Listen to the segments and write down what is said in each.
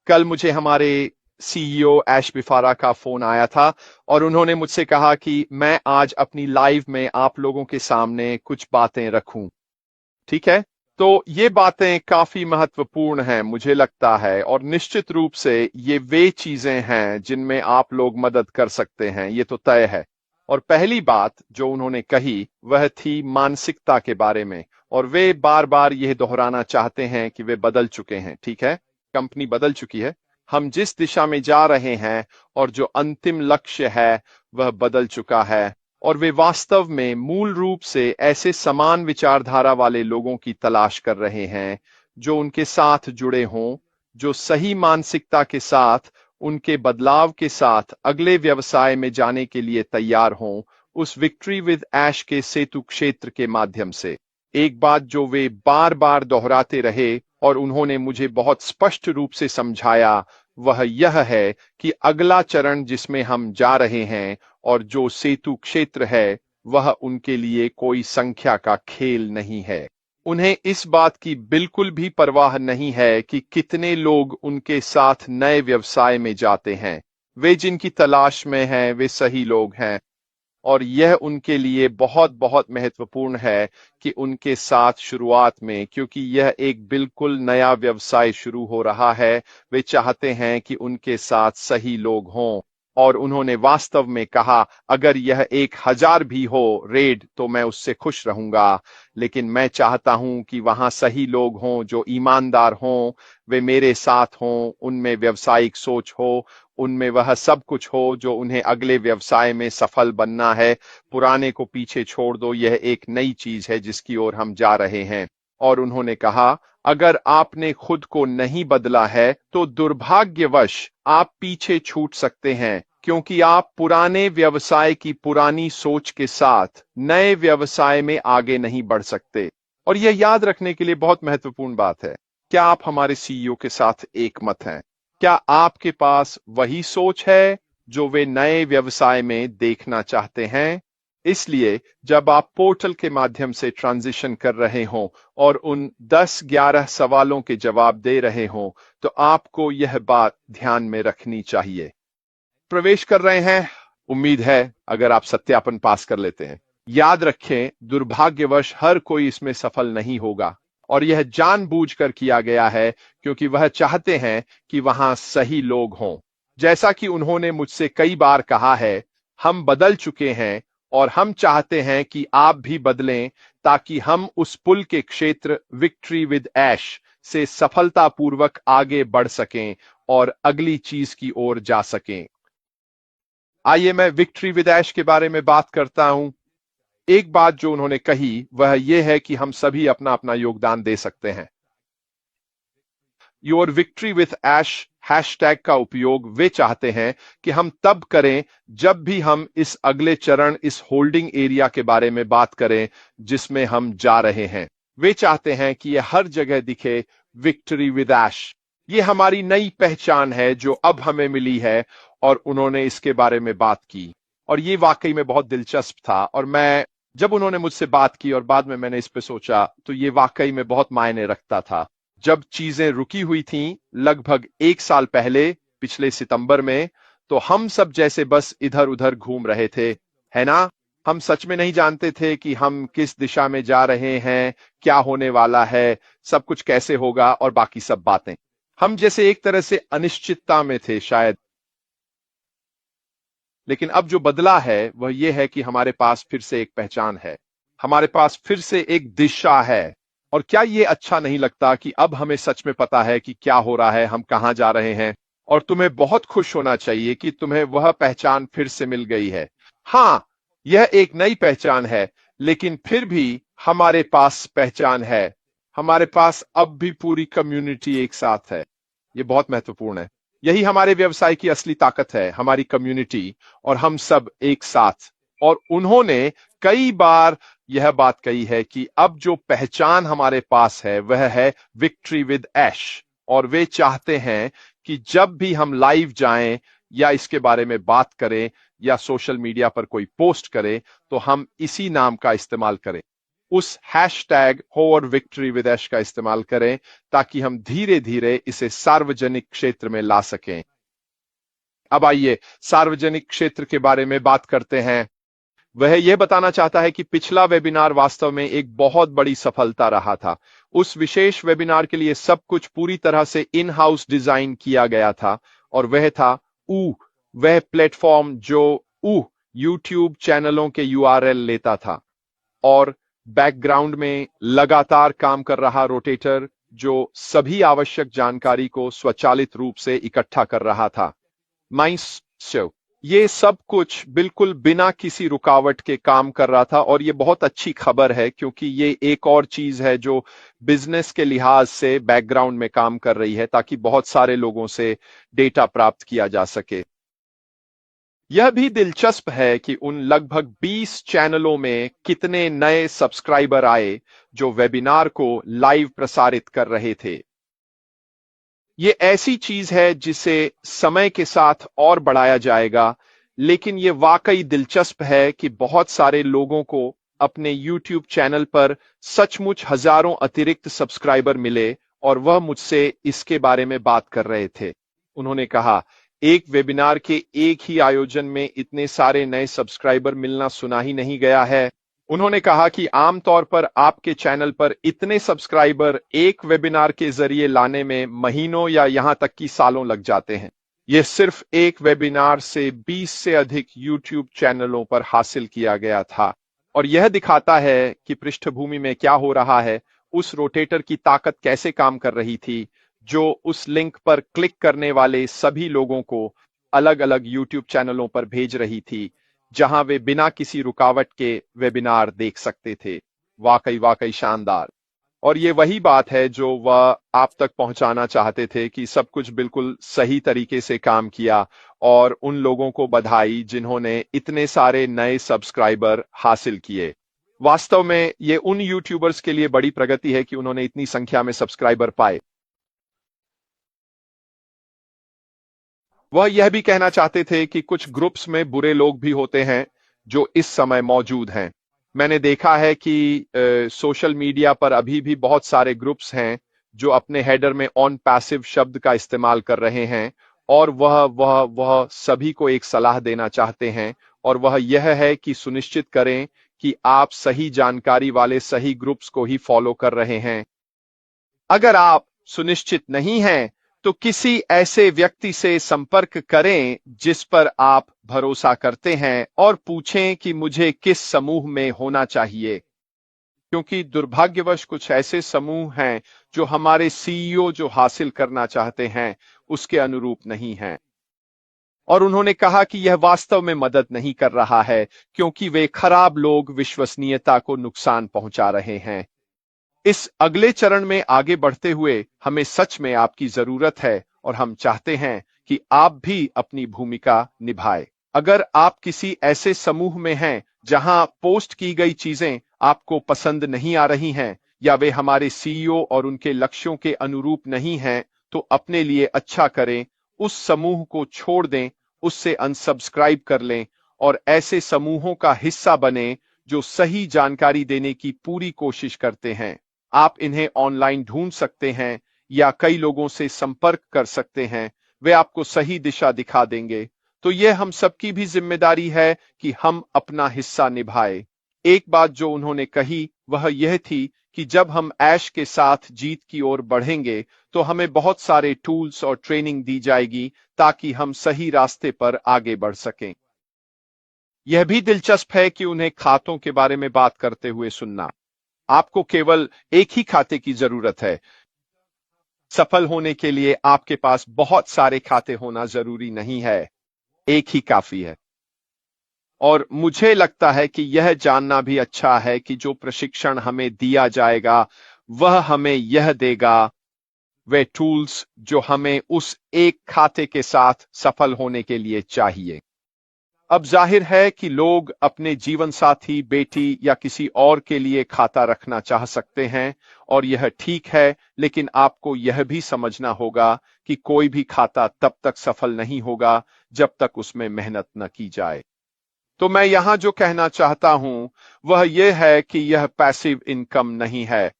कल मुझे हमारे सीईओ ऐश बिफारा का फोन आया था और उन्होंने मुझसे कहा कि मैं आज अपनी लाइव में आप लोगों के सामने कुछ बातें रखूं। ठीक है, तो ये बातें काफी महत्वपूर्ण हैं मुझे लगता है, और निश्चित रूप से ये वे चीजें हैं जिनमें आप लोग मदद कर सकते हैं, ये तो तय है। और पहली बात जो उन्होंने कही वह थी मानसिकता के बारे में, और वे बार बार यह दोहराना चाहते हैं कि वे बदल चुके हैं। ठीक है, कंपनी बदल चुकी है, हम जिस दिशा में जा रहे हैं और जो अंतिम लक्ष्य है वह बदल चुका है, और वे वास्तव में मूल रूप से ऐसे समान विचारधारा वाले लोगों की तलाश कर रहे हैं जो उनके साथ जुड़े हों, जो सही मानसिकता के साथ, उनके बदलाव के साथ अगले व्यवसाय में जाने के लिए तैयार हों, उस विक्ट्री विद ऐश के सेतु क्षेत्र के माध्यम से। एक बात जो वे बार बार दोहराते रहे और उन्होंने मुझे बहुत स्पष्ट रूप से समझाया, वह यह है कि अगला चरण जिसमें हम जा रहे हैं और जो सेतु क्षेत्र है, वह उनके लिए कोई संख्या का खेल नहीं है। उन्हें इस बात की बिल्कुल भी परवाह नहीं है कि कितने लोग उनके साथ नए व्यवसाय में जाते हैं। वे जिनकी तलाश में हैं वे सही लोग हैं, और यह उनके लिए बहुत बहुत महत्वपूर्ण है कि उनके साथ शुरुआत में, क्योंकि यह एक बिल्कुल नया व्यवसाय शुरू हो रहा है, वे चाहते हैं कि उनके साथ सही लोग हों। और उन्होंने वास्तव में कहा, अगर यह 1000 भी हो रेड तो मैं उससे खुश रहूंगा, लेकिन मैं चाहता हूं कि वहां सही लोग हों जो ईमानदार हों, वे मेरे साथ हों, उनमें व्यावसायिक सोच हो, उनमें वह सब कुछ हो जो उन्हें अगले व्यवसाय में सफल बनना है। पुराने को पीछे छोड़ दो, यह एक नई चीज है जिसकी ओर हम जा रहे हैं। और उन्होंने कहा, अगर आपने खुद को नहीं बदला है तो दुर्भाग्यवश आप पीछे छूट सकते हैं, क्योंकि आप पुराने व्यवसाय की पुरानी सोच के साथ नए व्यवसाय में आगे नहीं बढ़ सकते। और यह याद रखने के लिए बहुत महत्वपूर्ण बात है, क्या आप हमारे सीईओ के साथ एक मत हैं? क्या आपके पास वही सोच है जो वे नए व्यवसाय में देखना चाहते हैं? इसलिए जब आप पोर्टल के माध्यम से ट्रांजिशन कर रहे हों और उन 10-11 सवालों के जवाब दे रहे हों, तो आपको यह बात ध्यान में रखनी चाहिए। प्रवेश कर रहे हैं, उम्मीद है अगर आप सत्यापन पास कर लेते हैं। याद रखें, दुर्भाग्यवश हर कोई इसमें सफल नहीं होगा, और यह जानबूझकर किया गया है क्योंकि वह चाहते हैं कि वहां सही लोग हों। जैसा कि उन्होंने मुझसे कई बार कहा है, हम बदल चुके हैं और हम चाहते हैं कि आप भी बदलें, ताकि हम उस पुल के क्षेत्र विक्ट्री विद ऐश से सफलतापूर्वक आगे बढ़ सकें और अगली चीज की ओर जा सकें। आइए मैं विक्ट्री विद ऐश के बारे में बात करता हूं। एक बात जो उन्होंने कही वह यह है कि हम सभी अपना अपना योगदान दे सकते हैं। Your victory with Ash hashtag का उपयोग वे चाहते हैं कि हम तब करें जब भी हम इस अगले चरण, इस होल्डिंग एरिया के बारे में बात करें जिसमें हम जा रहे हैं। वे चाहते हैं कि यह हर जगह दिखे, विक्ट्री विद ऐश। ये हमारी नई पहचान है जो अब हमें मिली है, और उन्होंने इसके बारे में बात की, और ये वाकई में बहुत दिलचस्प था। और मैं जब उन्होंने मुझसे बात की और बाद में मैंने इस पे सोचा, तो ये वाकई में बहुत मायने रखता था। जब चीजें रुकी हुई थीं लगभग 1 साल पहले, पिछले सितंबर में, तो हम सब जैसे बस इधर उधर घूम रहे थे, है ना? हम सच में नहीं जानते थे कि हम किस दिशा में जा रहे हैं, क्या होने वाला है, सब कुछ कैसे होगा और बाकी सब बातें। हम जैसे एक तरह से अनिश्चितता में थे शायद। लेकिन अब जो बदला है वह यह है कि हमारे पास फिर से एक पहचान है, हमारे पास फिर से एक दिशा है। और क्या ये अच्छा नहीं लगता कि अब हमें सच में पता है कि क्या हो रहा है, हम कहां जा रहे हैं? और तुम्हें बहुत खुश होना चाहिए कि तुम्हें वह पहचान फिर से मिल गई है। हां, यह एक नई पहचान है, लेकिन फिर भी हमारे पास पहचान है। हमारे पास अब भी पूरी कम्युनिटी एक साथ है। यह बहुत महत्वपूर्ण है। यही हमारे व्यवसाय की असली ताकत है, हमारी कम्युनिटी और हम सब एक साथ। और उन्होंने कई बार यह बात कही है कि अब जो पहचान हमारे पास है वह है विक्ट्री विद ऐश, और वे चाहते हैं कि जब भी हम लाइव जाएं या इसके बारे में बात करें या सोशल मीडिया पर कोई पोस्ट करें, तो हम इसी नाम का इस्तेमाल करें। उस हैशटैग हो और विक्ट्री विद ऐश का इस्तेमाल करें ताकि हम धीरे धीरे इसे सार्वजनिक क्षेत्र में ला सकें। अब आइए सार्वजनिक क्षेत्र के बारे में बात करते हैं। वह यह बताना चाहता है कि पिछला वेबिनार वास्तव में एक बहुत बड़ी सफलता रहा था। उस विशेष वेबिनार के लिए सब कुछ पूरी तरह से इन हाउस डिजाइन किया गया था और वह था वह प्लेटफॉर्म जो यूट्यूब चैनलों के यूआरएल लेता था और बैकग्राउंड में लगातार काम कर रहा रोटेटर जो सभी आवश्यक जानकारी को स्वचालित रूप से इकट्ठा कर रहा था। माइंडस्टो ये सब कुछ बिल्कुल बिना किसी रुकावट के काम कर रहा था और ये बहुत अच्छी खबर है क्योंकि ये एक और चीज है जो बिजनेस के लिहाज से बैकग्राउंड में काम कर रही है ताकि बहुत सारे लोगों से डेटा प्राप्त किया जा सके। यह भी दिलचस्प है कि उन लगभग 20 चैनलों में कितने नए सब्सक्राइबर आए जो वेबिनार को लाइव प्रसारित कर रहे थे। ये ऐसी चीज है जिसे समय के साथ और बढ़ाया जाएगा, लेकिन ये वाकई दिलचस्प है कि बहुत सारे लोगों को अपने YouTube चैनल पर सचमुच हजारों अतिरिक्त सब्सक्राइबर मिले और वह मुझसे इसके बारे में बात कर रहे थे। उन्होंने कहा, एक वेबिनार के एक ही आयोजन में इतने सारे नए सब्सक्राइबर मिलना सुना ही नहीं गया है। उन्होंने कहा कि आमतौर पर आपके चैनल पर इतने सब्सक्राइबर एक वेबिनार के जरिए लाने में महीनों या यहां तक कि सालों लग जाते हैं। यह सिर्फ एक वेबिनार से 20 से अधिक YouTube चैनलों पर हासिल किया गया था और यह दिखाता है कि पृष्ठभूमि में क्या हो रहा है, उस रोटेटर की ताकत कैसे काम कर रही थी जो उस लिंक पर क्लिक करने वाले सभी लोगों को अलग अलग YouTube चैनलों पर भेज रही थी जहां वे बिना किसी रुकावट के वेबिनार देख सकते थे। वाकई शानदार। और ये वही बात है जो वह आप तक पहुंचाना चाहते थे कि सब कुछ बिल्कुल सही तरीके से काम किया और उन लोगों को बधाई जिन्होंने इतने सारे नए सब्सक्राइबर हासिल किए। वास्तव में ये उन यूट्यूबर्स के लिए बड़ी प्रगति है कि उन्होंने इतनी संख्या में सब्सक्राइबर पाए। वह यह भी कहना चाहते थे कि कुछ ग्रुप्स में बुरे लोग भी होते हैं जो इस समय मौजूद हैं। मैंने देखा है कि सोशल मीडिया पर अभी भी बहुत सारे ग्रुप्स हैं जो अपने हेडर में ऑन पैसिव शब्द का इस्तेमाल कर रहे हैं और वह सभी को एक सलाह देना चाहते हैं और वह यह है कि सुनिश्चित करें कि आप सही जानकारी वाले सही ग्रुप्स को ही फॉलो कर रहे हैं। अगर आप सुनिश्चित नहीं हैं तो किसी ऐसे व्यक्ति से संपर्क करें जिस पर आप भरोसा करते हैं और पूछें कि मुझे किस समूह में होना चाहिए, क्योंकि दुर्भाग्यवश कुछ ऐसे समूह हैं जो हमारे सीईओ जो हासिल करना चाहते हैं उसके अनुरूप नहीं हैं। और उन्होंने कहा कि यह वास्तव में मदद नहीं कर रहा है क्योंकि वे खराब लोग विश्वसनीयता को नुकसान पहुंचा रहे हैं। इस अगले चरण में आगे बढ़ते हुए हमें सच में आपकी जरूरत है और हम चाहते हैं कि आप भी अपनी भूमिका निभाएं। अगर आप किसी ऐसे समूह में हैं जहां पोस्ट की गई चीजें आपको पसंद नहीं आ रही हैं या वे हमारे सीईओ और उनके लक्ष्यों के अनुरूप नहीं हैं, तो अपने लिए अच्छा करें, उस समूह को छोड़ दें, उससे अनसब्सक्राइब कर लें और ऐसे समूहों का हिस्सा बने जो सही जानकारी देने की पूरी कोशिश करते हैं। आप इन्हें ऑनलाइन ढूंढ सकते हैं या कई लोगों से संपर्क कर सकते हैं, वे आपको सही दिशा दिखा देंगे। तो यह हम सबकी भी जिम्मेदारी है कि हम अपना हिस्सा निभाएं। एक बात जो उन्होंने कही वह यह थी कि जब हम ऐश के साथ जीत की ओर बढ़ेंगे तो हमें बहुत सारे टूल्स और ट्रेनिंग दी जाएगी ताकि हम सही रास्ते पर आगे बढ़ सकें। यह भी दिलचस्प है कि उन्हें खातों के बारे में बात करते हुए सुनना। आपको केवल एक ही खाते की जरूरत है। सफल होने के लिए आपके पास बहुत सारे खाते होना जरूरी नहीं है, एक ही काफी है। और मुझे लगता है कि यह जानना भी अच्छा है कि जो प्रशिक्षण हमें दिया जाएगा वह हमें यह देगा वे टूल्स जो हमें उस एक खाते के साथ सफल होने के लिए चाहिए। अब जाहिर है कि लोग अपने जीवन साथी, बेटी या किसी और के लिए खाता रखना चाह सकते हैं और यह ठीक है, लेकिन आपको यह भी समझना होगा कि कोई भी खाता तब तक सफल नहीं होगा जब तक उसमें मेहनत न की जाए। तो मैं यहां जो कहना चाहता हूं वह यह है कि यह पैसिव इनकम नहीं है।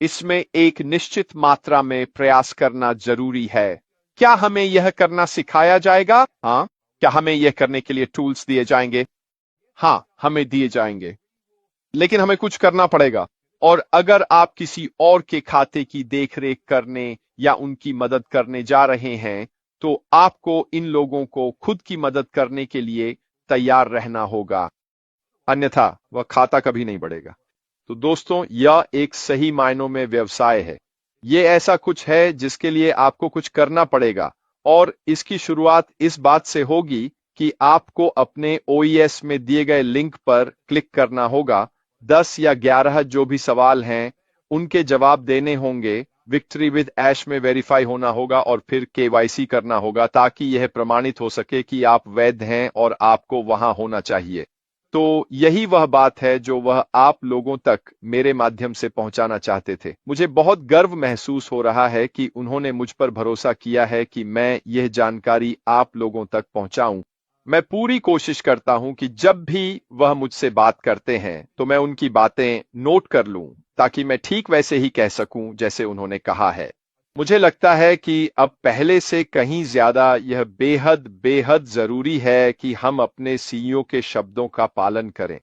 इसमें एक निश्चित मात्रा में प्रयास करना जरूरी है। क्या हमें यह करना सिखाया जाएगा? हाँ। क्या हमें यह करने के लिए टूल्स दिए जाएंगे? हाँ, हमें दिए जाएंगे, लेकिन हमें कुछ करना पड़ेगा। और अगर आप किसी और के खाते की देखरेख करने या उनकी मदद करने जा रहे हैं, तो आपको इन लोगों को खुद की मदद करने के लिए तैयार रहना होगा, अन्यथा वह खाता कभी नहीं बढ़ेगा। तो दोस्तों, यह एक सही मायनों में व्यवसाय है। यह ऐसा कुछ है जिसके लिए आपको कुछ करना पड़ेगा, और इसकी शुरुआत इस बात से होगी कि आपको अपने ओईएस में दिए गए लिंक पर क्लिक करना होगा। 10 या 11 जो भी सवाल हैं उनके जवाब देने होंगे, विक्ट्री विद ऐश में वेरीफाई होना होगा और फिर केवाईसी करना होगा, ताकि यह प्रमाणित हो सके कि आप वैध हैं और आपको वहां होना चाहिए। तो यही वह बात है जो वह आप लोगों तक मेरे माध्यम से पहुंचाना चाहते थे। मुझे बहुत गर्व महसूस हो रहा है कि उन्होंने मुझ पर भरोसा किया है कि मैं यह जानकारी आप लोगों तक पहुंचाऊं। मैं पूरी कोशिश करता हूं कि जब भी वह मुझसे बात करते हैं तो मैं उनकी बातें नोट कर लूं, ताकि मैं ठीक वैसे ही कह सकूं जैसे उन्होंने कहा है। मुझे लगता है कि अब पहले से कहीं ज्यादा यह बेहद बेहद जरूरी है कि हम अपने सीईओ के शब्दों का पालन करें।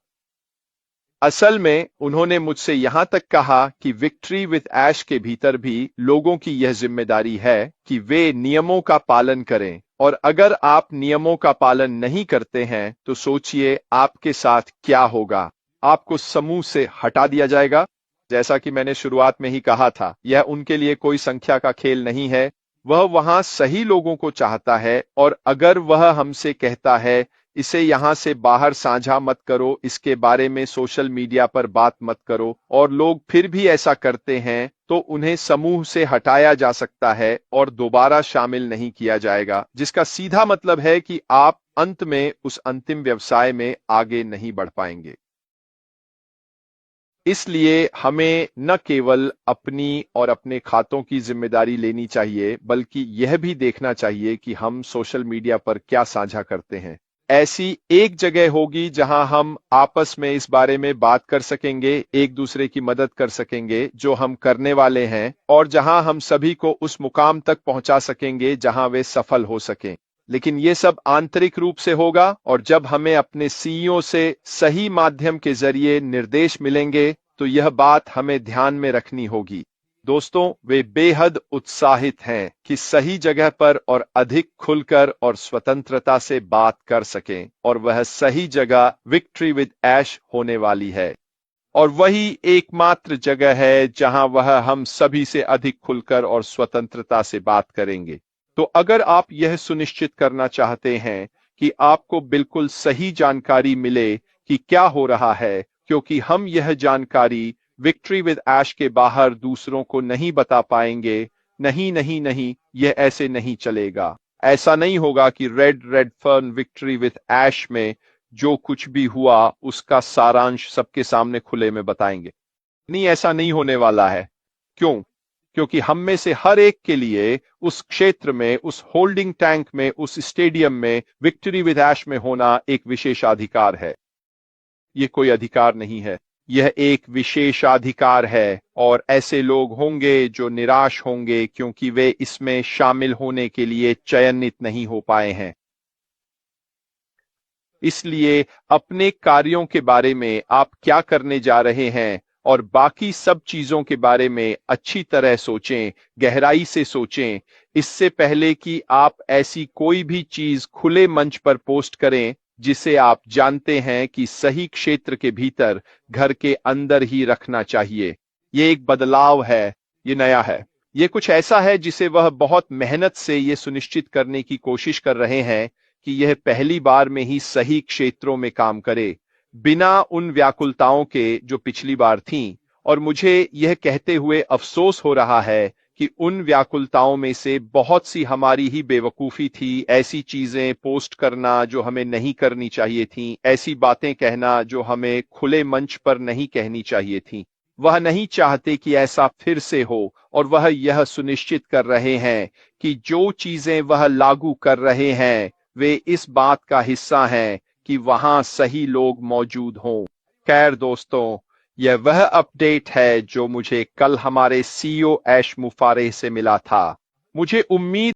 असल में उन्होंने मुझसे यहां तक कहा कि विक्ट्री विद ऐश के भीतर भी लोगों की यह जिम्मेदारी है कि वे नियमों का पालन करें, और अगर आप नियमों का पालन नहीं करते हैं तो सोचिए आपके साथ क्या होगा। आपको समूह से हटा दिया जाएगा। जैसा कि मैंने शुरुआत में ही कहा था, यह उनके लिए कोई संख्या का खेल नहीं है। वह वहां सही लोगों को चाहता है, और अगर वह हमसे कहता है इसे यहां से बाहर साझा मत करो, इसके बारे में सोशल मीडिया पर बात मत करो, और लोग फिर भी ऐसा करते हैं, तो उन्हें समूह से हटाया जा सकता है और दोबारा शामिल नहीं किया जाएगा, जिसका सीधा मतलब है कि आप अंत में उस अंतिम व्यवसाय में आगे नहीं बढ़ पाएंगे। इसलिए हमें न केवल अपनी और अपने खातों की जिम्मेदारी लेनी चाहिए, बल्कि यह भी देखना चाहिए कि हम सोशल मीडिया पर क्या साझा करते हैं। ऐसी एक जगह होगी जहां हम आपस में इस बारे में बात कर सकेंगे, एक दूसरे की मदद कर सकेंगे जो हम करने वाले हैं, और जहां हम सभी को उस मुकाम तक पहुंचा सकेंगे जहां वे सफल हो सकें। लेकिन ये सब आंतरिक रूप से होगा, और जब हमें अपने सीईओ से सही माध्यम के जरिए निर्देश मिलेंगे तो यह बात हमें ध्यान में रखनी होगी। दोस्तों, वे बेहद उत्साहित हैं कि सही जगह पर और अधिक खुलकर और स्वतंत्रता से बात कर सकें, और वह सही जगह विक्ट्री विद ऐश होने वाली है, और वही एकमात्र जगह है जहां वह हम सभी से अधिक खुलकर और स्वतंत्रता से बात करेंगे। तो अगर आप यह सुनिश्चित करना चाहते हैं कि आपको बिल्कुल सही जानकारी मिले कि क्या हो रहा है, क्योंकि हम यह जानकारी विक्ट्री विद ऐश के बाहर दूसरों को नहीं बता पाएंगे, नहीं नहीं नहीं, यह ऐसे नहीं चलेगा। ऐसा नहीं होगा कि रेड फर्न विक्ट्री विद ऐश में जो कुछ भी हुआ उसका सारांश सबके सामने खुले में बताएंगे। नहीं, ऐसा नहीं होने वाला है। क्यों? क्योंकि हम में से हर एक के लिए उस क्षेत्र में, उस होल्डिंग टैंक में, उस स्टेडियम में विक्ट्री विद ऐश में होना एक विशेषाधिकार है। यह कोई अधिकार नहीं है, यह एक विशेषाधिकार है, और ऐसे लोग होंगे जो निराश होंगे क्योंकि वे इसमें शामिल होने के लिए चयनित नहीं हो पाए हैं। इसलिए अपने कार्यों के बारे में आप क्या करने जा रहे हैं और बाकी सब चीजों के बारे में अच्छी तरह सोचें, गहराई से सोचें, इससे पहले कि आप ऐसी कोई भी चीज खुले मंच पर पोस्ट करें जिसे आप जानते हैं कि सही क्षेत्र के भीतर, घर के अंदर ही रखना चाहिए। ये एक बदलाव है, ये नया है, ये कुछ ऐसा है जिसे वह बहुत मेहनत से ये सुनिश्चित करने की कोशिश कर रहे हैं कि यह पहली बार में ही सही क्षेत्रों में काम करे, बिना उन व्याकुलताओं के जो पिछली बार थीं। और मुझे यह कहते हुए अफसोस हो रहा है कि उन व्याकुलताओं में से बहुत सी हमारी ही बेवकूफी थी। ऐसी चीजें पोस्ट करना जो हमें नहीं करनी चाहिए थी, ऐसी बातें कहना जो हमें खुले मंच पर नहीं कहनी चाहिए थी। वह नहीं चाहते कि ऐसा फिर से हो, और वह यह सुनिश्चित कर रहे हैं कि जो चीजें वह लागू कर रहे हैं वे इस बात का हिस्सा हैं कि वहां सही लोग मौजूद हों। खैर दोस्तों, यह वह अपडेट है जो मुझे कल हमारे सीईओ ऐश मुफारेह से मिला था। मुझे उम्मीद